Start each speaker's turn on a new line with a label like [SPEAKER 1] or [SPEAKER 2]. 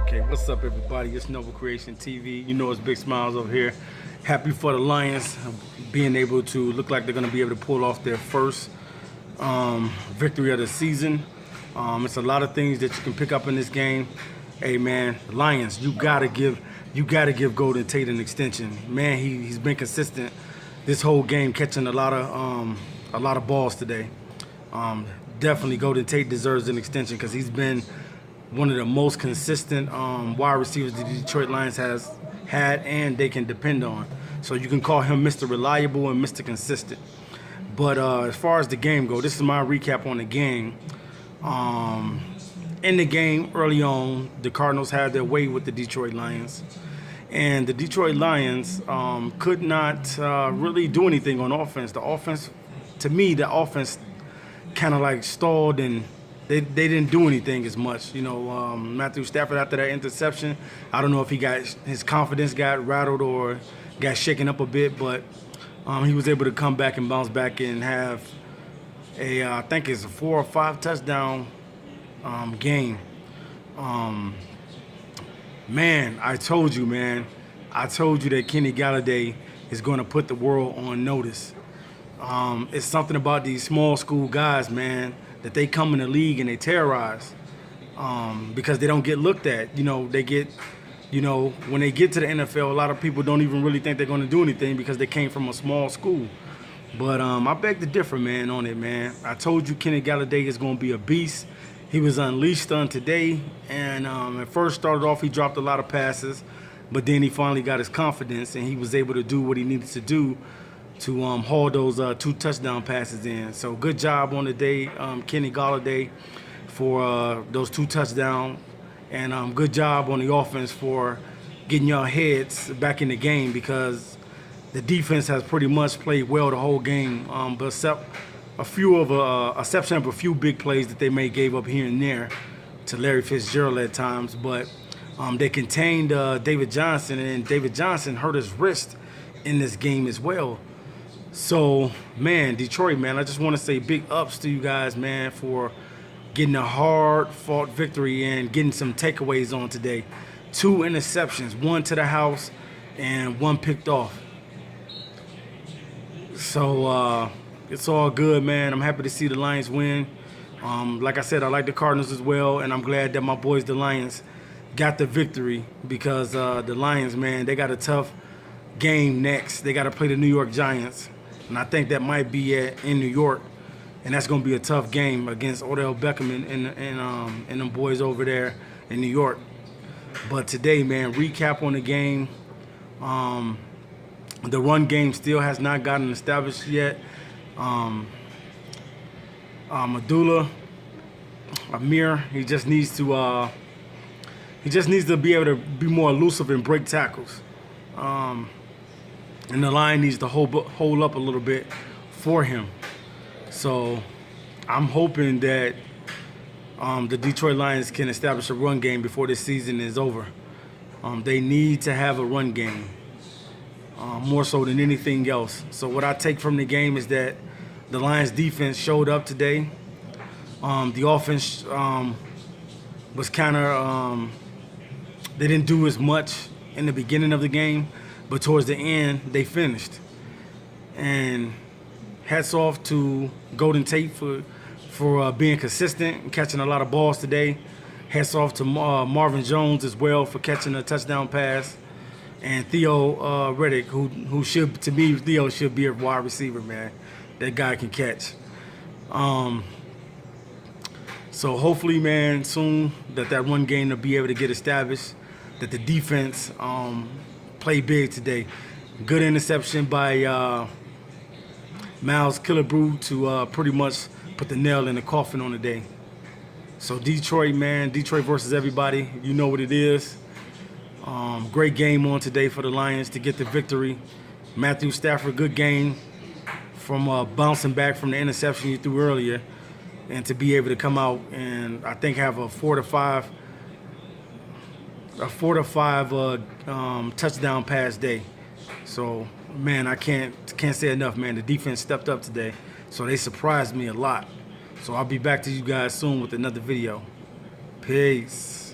[SPEAKER 1] Okay, what's up, everybody? It's Noble Creation TV. You know it's Big Smiles over here. Happy for the Lions being able to look like they're going to be able to pull off their first victory of the season. It's a lot of things that you can pick up in this game. Hey, man, Lions, you gotta give Golden Tate an extension. Man, he's been consistent this whole game, catching a lot of balls today. Definitely, Golden Tate deserves an extension because he's been one of the most consistent wide receivers the Detroit Lions has had and they can depend on. So you can call him Mr. Reliable and Mr. Consistent. But as far as the game goes, this is my recap on the game. In the game early on, the Cardinals had their way with the Detroit Lions. And the Detroit Lions could not really do anything on offense. To me, the offense kind of like stalled and they didn't do anything as much. You know, Matthew Stafford, after that interception, I don't know if his confidence got rattled or got shaken up a bit, but he was able to come back and bounce back and have I think it's a 4 or 5 touchdown game. Man, I told you that Kenny Golladay is going to put the world on notice. It's something about these small school guys, man, that they come in the league and they terrorize because they don't get looked at. You know, when they get to the NFL, a lot of people don't even really think they're going to do anything because they came from a small school. But I beg to differ, man, on it, man. I told you Kenny Golladay is going to be a beast. He was unleashed on today, and at first started off, he dropped a lot of passes, but then he finally got his confidence, and he was able to do what he needed to do to haul those 2 touchdown passes in. So good job on the day, Kenny Golladay, for those 2 touchdowns, and good job on the offense for getting your heads back in the game because the defense has pretty much played well the whole game, but except exception of a few big plays that they may gave up here and there to Larry Fitzgerald at times, but they contained David Johnson, and David Johnson hurt his wrist in this game as well. So, man, Detroit, man, I just want to say big ups to you guys, man, for getting a hard-fought victory and getting some takeaways on today. 2 interceptions, 1 to the house and 1 picked off. So, it's all good, man. I'm happy to see the Lions win. Like I said, I like the Cardinals as well, and I'm glad that my boys, the Lions, got the victory because the Lions, man, they got a tough game next. They got to play the New York Giants, and I think that might be in New York, and that's going to be a tough game against Odell Beckham and them boys over there in New York. But today, man, recap on the game. The run game still has not gotten established yet. Amir, he just needs to be able to be more elusive and break tackles. And the line needs to hold up a little bit for him. So I'm hoping that the Detroit Lions can establish a run game before this season is over. They need to have a run game, more so than anything else. So what I take from the game is that the Lions defense showed up today. The offense was kind of, they didn't do as much in the beginning of the game, but towards the end, they finished. And hats off to Golden Tate for being consistent and catching a lot of balls today. Hats off to Marvin Jones as well for catching a touchdown pass. And Theo Reddick, who should, to me, Theo should be a wide receiver, man. That guy can catch. So hopefully, man, soon that run game will be able to get established, that the defense play big today. Good interception by Miles Killebrew to pretty much put the nail in the coffin on the day. So Detroit, man, Detroit versus everybody. You know what it is. Great game on today for the Lions to get the victory. Matthew Stafford, good game from bouncing back from the interception you threw earlier, and to be able to come out and I think have a 4 to 5 touchdown pass day. So, man, I can't say enough, man. The defense stepped up today, so they surprised me a lot. So I'll be back to you guys soon with another video. Peace.